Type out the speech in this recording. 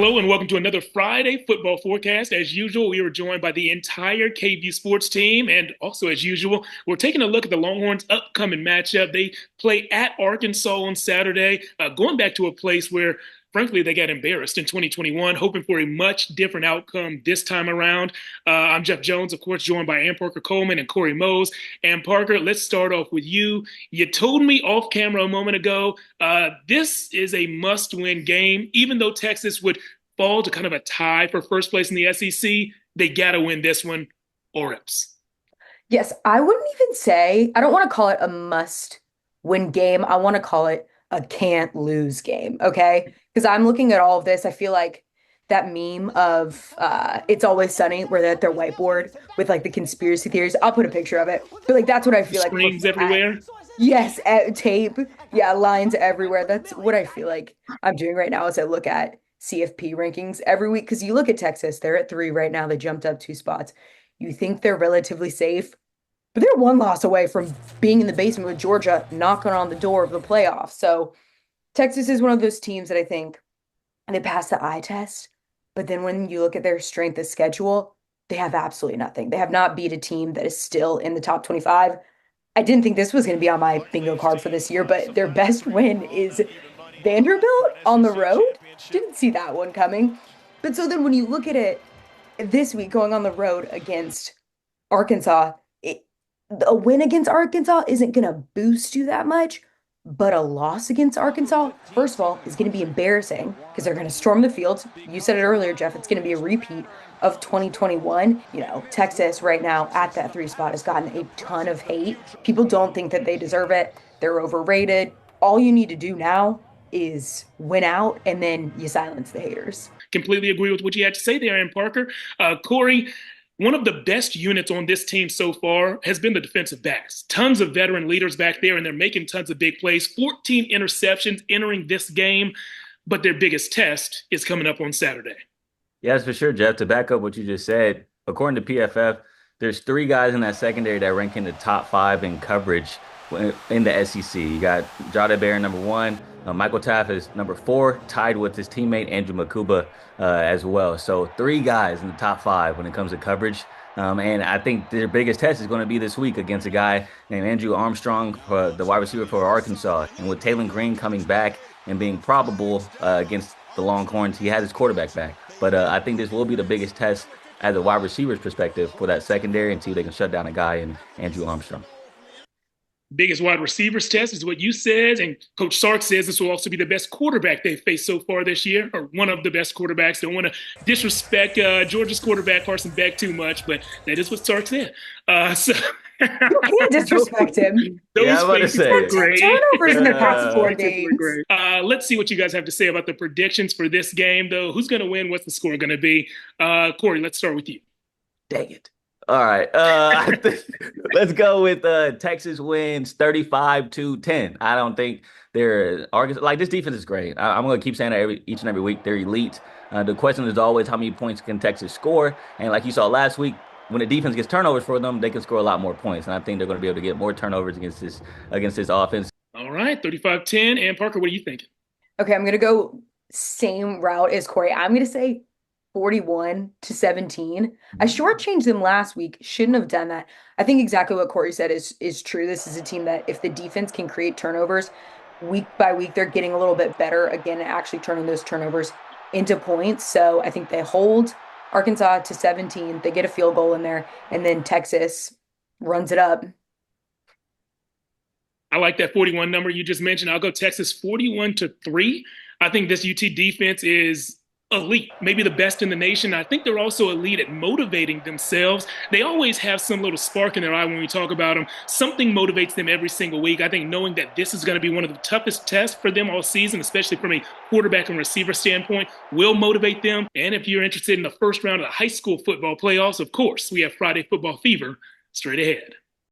Hello and welcome to another Friday football forecast. As usual, we are joined by the entire KVUE sports team. And also, as usual, we're taking a look at the Longhorns' upcoming matchup. They play at Arkansas on Saturday, going back to a place where, frankly, they got embarrassed in 2021, hoping for a much different outcome this time around. I'm Jeff Jones, of course, joined by Ann Parker Coleman and Corey Mose. And Parker, let's start off with you. You told me off camera a moment ago, this is a must-win game. Even though Texas would fall to kind of a tie for first place in the SEC, they got to win this one or else. Yes, I wouldn't even say, I don't want to call it a must-win game. I want to call it a can't-lose game, okay? Because I'm looking at all of this. I feel like that meme of It's Always Sunny where they're at their whiteboard with like the conspiracy theories. I'll put a picture of it. But like that's what I feel like Screens looking at. everywhere. Yes, tape. Yeah, lines everywhere. That's what I feel like I'm doing right now as I look at CFP rankings every week. Because you look at Texas, they're at 3 right now. They jumped up 2 spots. You think they're relatively safe, but they're one loss away from being in the basement with Georgia, knocking on the door of the playoffs. So Texas is one of those teams that I think they pass the eye test. But then when you look at their strength of schedule, they have absolutely nothing. They have not beat a team that is still in the top 25. I didn't think this was going to be on my bingo card for this year, but their best win is Vanderbilt on the road. Didn't see that one coming. But so then when you look at it this week going on the road against Arkansas, a win against Arkansas isn't going to boost you that much, but a loss against Arkansas, first of all, is going to be embarrassing because they're going to storm the field. You said it earlier, Jeff. It's going to be a repeat of 2021. Texas right now at that 3 spot has gotten a ton of hate. People don't think that they deserve it. They're overrated. All you need to do now is win out, and then you silence the haters. Completely agree with what you had to say there, Ann Parker. Corey, one of the best units on this team so far has been the defensive backs. Tons of veteran leaders back there, and they're making tons of big plays. 14 interceptions entering this game, but their biggest test is coming up on Saturday. Yes, for sure, Jeff. To back up what you just said, according to PFF, there's 3 guys in that secondary that rank in the top 5 in coverage in the SEC. You got Jada Bear, number 1. Michael Taft is number 4, tied with his teammate Andrew Makuba as well. So 3 guys in the top 5 when it comes to coverage. And I think their biggest test is going to be this week against a guy named Andrew Armstrong, the wide receiver for Arkansas. And with Taylor Green coming back and being probable against the Longhorns, he had his quarterback back. But I think this will be the biggest test as a wide receiver's perspective for that secondary and see if they can shut down a guy in Andrew Armstrong. Biggest wide receivers test is what you said, and Coach Sark says this will also be the best quarterback they've faced so far this year, or one of the best quarterbacks. Don't want to disrespect Georgia's quarterback Carson Beck too much, but that is what Sark said. You can't disrespect him. Those Yeah, I was about to faces say. were great. Turnovers in the past 4 Faces games. were great. Let's see what you guys have to say about the predictions for this game, though. Who's going to win? What's the score going to be? Corey, let's start with you. Dang it. All right. Let's go with Texas wins 35-10. I don't think they're Arkansas. Like, this defense is great. I'm going to keep saying that each and every week. They're elite. The question is always how many points can Texas score? And like you saw last week, when the defense gets turnovers for them, they can score a lot more points. And I think they're going to be able to get more turnovers against this offense. All right, 35-10. And Parker, what are you thinking? Okay, I'm going to go same route as Corey. I'm going to say 41-17. I shortchanged them last week. Shouldn't have done that. I think exactly what Corey said is true. This is a team that if the defense can create turnovers week by week, they're getting a little bit better again, actually turning those turnovers into points. So I think they hold Arkansas to 17. They get a field goal in there, and then Texas runs it up. I like that 41 number you just mentioned. I'll go Texas 41-3. I think this UT defense is elite, maybe the best in the nation. I think they're also elite at motivating themselves. They always have some little spark in their eye when we talk about them. Something motivates them every single week. I think knowing that this is going to be one of the toughest tests for them all season, especially from a quarterback and receiver standpoint, will motivate them. And if you're interested in the first round of the high school football playoffs, of course, we have Friday Football Fever straight ahead.